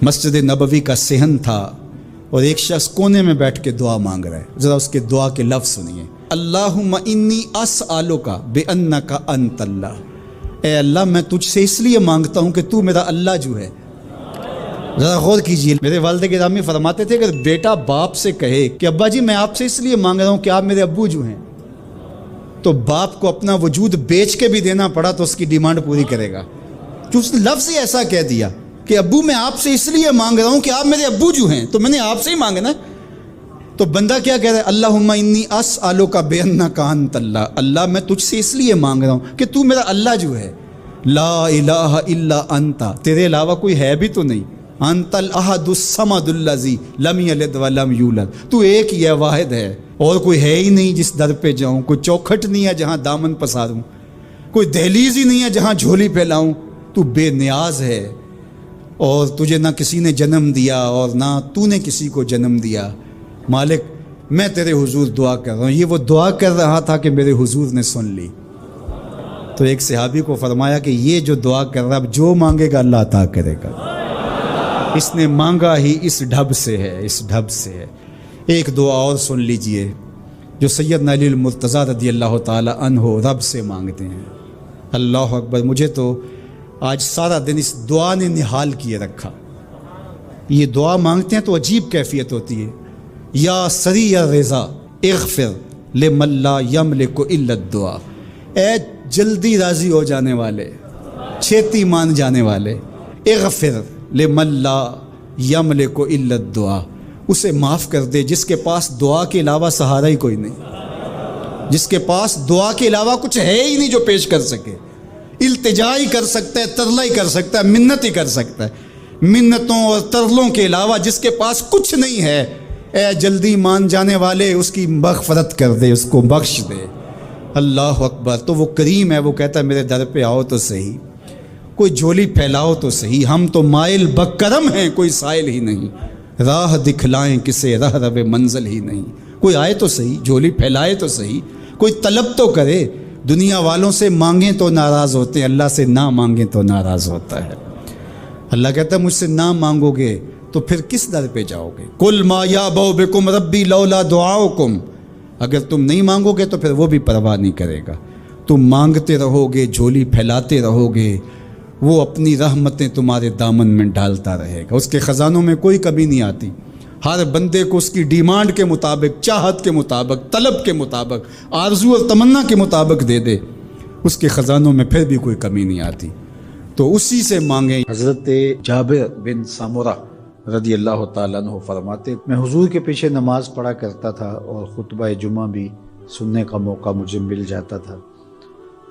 مسجد نبوی کا صحن تھا اور ایک شخص کونے میں بیٹھ کے دعا مانگ رہا ہے. ذرا اس کے دعا کے لفظ سنیے. اللہم انی اسألک بانک انت اللہ. اے اللہ میں تجھ سے اس لیے مانگتا ہوں کہ تو میرا اللہ جو ہے. ذرا غور کیجیے. میرے والد گرامی فرماتے تھے اگر بیٹا باپ سے کہے کہ ابا جی میں آپ سے اس لیے مانگ رہا ہوں کہ آپ میرے ابو جو ہیں، تو باپ کو اپنا وجود بیچ کے بھی دینا پڑا تو اس کی ڈیمانڈ پوری کرے گا. جو اس نے لفظ ہی ایسا کہہ دیا کہ ابو میں آپ سے اس لیے مانگ رہا ہوں کہ آپ میرے ابو جو ہیں، تو میں نے آپ سے ہی مانگنا. تو بندہ کیا کہہ رہا ہے؟ اللہم انی اسألک بانک انت اللہ. اللہ میں تجھ سے اس لیے مانگ رہا ہوں کہ تو میرا اللہ جو ہے. لا الہ الا انت، تیرے علاوہ کوئی ہے بھی تو نہیں. انت الاحد الصمد الذی لم یلد ولم یولد. تو ایک ہی ہے، واحد ہے، اور کوئی ہے ہی نہیں جس در پہ جاؤں. کوئی چوکھٹ نہیں ہے جہاں دامن پساروں، کوئی دہلیز ہی نہیں ہے جہاں جھولی پھیلاؤں. تو بے نیاز ہے اور تجھے نہ کسی نے جنم دیا اور نہ تو نے کسی کو جنم دیا. مالک میں تیرے حضور دعا کر رہا ہوں. یہ وہ دعا کر رہا تھا کہ میرے حضور نے سن لی. تو ایک صحابی کو فرمایا کہ یہ جو دعا کر رہا اب جو مانگے گا اللہ عطا کرے گا. اس نے مانگا ہی اس ڈھب سے ہے، اس ڈھب سے ہے. ایک دعا اور سن لیجئے جو سیدنا علی المرتضیٰ رضی اللہ تعالی عنہ رب سے مانگتے ہیں. اللہ اکبر. مجھے تو آج سارا دن اس دعا نے نحال کیے رکھا. یہ دعا مانگتے ہیں تو عجیب کیفیت ہوتی ہے. یا سریع الرضا اغفر لمن لا یملک الا الدعاء. اے جلدی راضی ہو جانے والے، چھیتی مان جانے والے، اغفر لمن لا یملک الا الدعاء. اسے معاف کر دے جس کے پاس دعا کے علاوہ سہارا ہی کوئی نہیں، جس کے پاس دعا کے علاوہ کچھ ہے ہی نہیں جو پیش کر سکے. التجا ہی کر سکتا ہے، ترلا ہی کر سکتا ہے، منت ہی کر سکتا ہے. منتوں اور ترلوں کے علاوہ جس کے پاس کچھ نہیں ہے، اے جلدی مان جانے والے اس کی مغفرت کر دے، اس کو بخش دے. اللہ اکبر. تو وہ کریم ہے، وہ کہتا ہے میرے در پہ آؤ تو صحیح، کوئی جھولی پھیلاؤ تو صحیح. ہم تو مائل بکرم ہیں، کوئی سائل ہی نہیں. راہ دکھلائیں کسے رہ رب منزل ہی نہیں. کوئی آئے تو صحیح، جھولی پھیلائے تو صحیح، کوئی طلب تو کرے. دنیا والوں سے مانگیں تو ناراض ہوتے ہیں، اللہ سے نہ مانگیں تو ناراض ہوتا ہے. اللہ کہتا ہے مجھ سے نہ مانگو گے تو پھر کس در پہ جاؤ گے؟ قل ما یعبأ بکم ربی لولا دعاؤکم. اگر تم نہیں مانگو گے تو پھر وہ بھی پرواہ نہیں کرے گا. تم مانگتے رہو گے، جھولی پھیلاتے رہو گے، وہ اپنی رحمتیں تمہارے دامن میں ڈالتا رہے گا. اس کے خزانوں میں کوئی کمی نہیں آتی. ہر بندے کو اس کی ڈیمانڈ کے مطابق، چاہت کے مطابق، طلب کے مطابق، آرزو اور تمنا کے مطابق دے دے. اس کے خزانوں میں پھر بھی کوئی کمی نہیں آتی. تو اسی سے مانگیں. حضرت جابر بن سمرہ رضی اللہ تعالیٰ عنہ فرماتے میں حضور کے پیچھے نماز پڑھا کرتا تھا اور خطبہ جمعہ بھی سننے کا موقع مجھے مل جاتا تھا.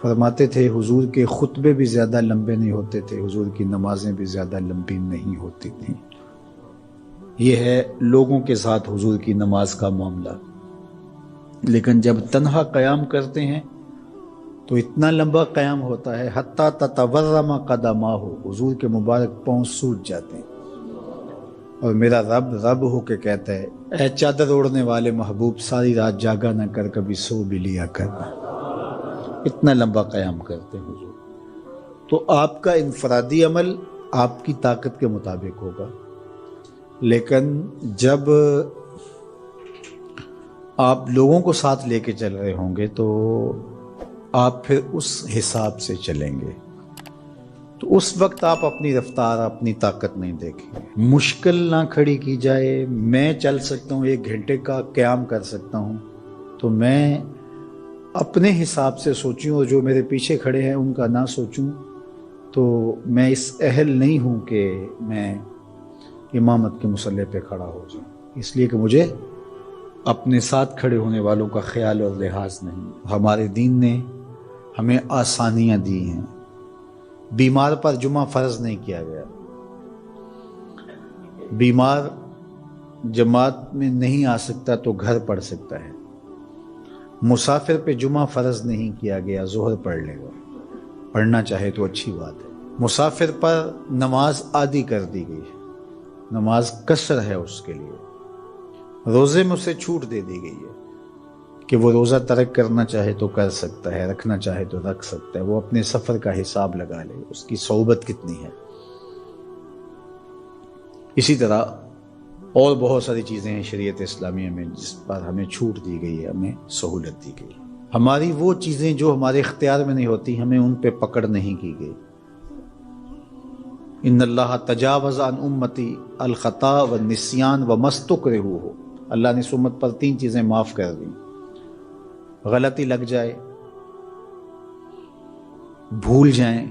فرماتے تھے حضور کے خطبے بھی زیادہ لمبے نہیں ہوتے تھے، حضور کی نمازیں بھی زیادہ لمبی نہیں ہوتی تھیں. یہ ہے لوگوں کے ساتھ حضور کی نماز کا معاملہ. لیکن جب تنہا قیام کرتے ہیں تو اتنا لمبا قیام ہوتا ہے حتیٰ تتورم قدماہ، حضور کے مبارک پاؤں سوج جاتے ہیں. اور میرا رب رب ہو کے کہتا ہے اے چادر اوڑھنے والے محبوب، ساری رات جاگا نہ کر، کبھی سو بھی لیا کر. اتنا لمبا قیام کرتے ہیں حضور. تو آپ کا انفرادی عمل آپ کی طاقت کے مطابق ہوگا، لیکن جب آپ لوگوں کو ساتھ لے کے چل رہے ہوں گے تو آپ پھر اس حساب سے چلیں گے. تو اس وقت آپ اپنی رفتار، اپنی طاقت نہیں دیکھیں گے. مشکل نہ کھڑی کی جائے. میں چل سکتا ہوں، 1 گھنٹے کا قیام کر سکتا ہوں، تو میں اپنے حساب سے سوچوں اور جو میرے پیچھے کھڑے ہیں ان کا نہ سوچوں، تو میں اس اہل نہیں ہوں کہ میں امامت کے مصلی پہ کھڑا ہو جاؤں. اس لیے کہ مجھے اپنے ساتھ کھڑے ہونے والوں کا خیال اور لحاظ نہیں. ہمارے دین نے ہمیں آسانیاں دی ہیں. بیمار پر جمعہ فرض نہیں کیا گیا. بیمار جماعت میں نہیں آ سکتا تو گھر پڑھ سکتا ہے. مسافر پہ جمعہ فرض نہیں کیا گیا، ظہر پڑھ لے گا. پڑھنا چاہے تو اچھی بات ہے. مسافر پر نماز عادی کر دی گئی ہے، نماز قصر ہے اس کے لیے. روزے میں اسے چھوٹ دے دی گئی ہے کہ وہ روزہ ترک کرنا چاہے تو کر سکتا ہے، رکھنا چاہے تو رکھ سکتا ہے. وہ اپنے سفر کا حساب لگا لے، اس کی صحبت کتنی ہے. اسی طرح اور بہت ساری چیزیں ہیں شریعت اسلامیہ میں جس پر ہمیں چھوٹ دی گئی ہے، ہمیں سہولت دی گئی. ہماری وہ چیزیں جو ہمارے اختیار میں نہیں ہوتی، ہمیں ان پہ پکڑ نہیں کی گئی. ان اللہ تجاوز عن امتی الخطا والنسیان وما استکرہوا، اللہ نے اس امت پر 3 چیزیں معاف کر دیں: غلطی لگ جائے، بھول جائیں،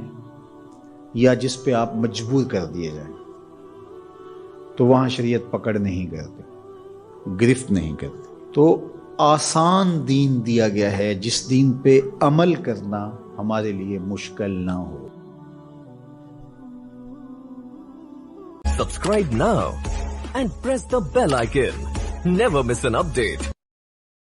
یا جس پہ آپ مجبور کر دیے جائیں. تو وہاں شریعت پکڑ نہیں کرتی، گرفت نہیں کرتی. تو آسان دین دیا گیا ہے جس دین پہ عمل کرنا ہمارے لیے مشکل نہ ہو. Subscribe now and press the bell icon. Never miss an update.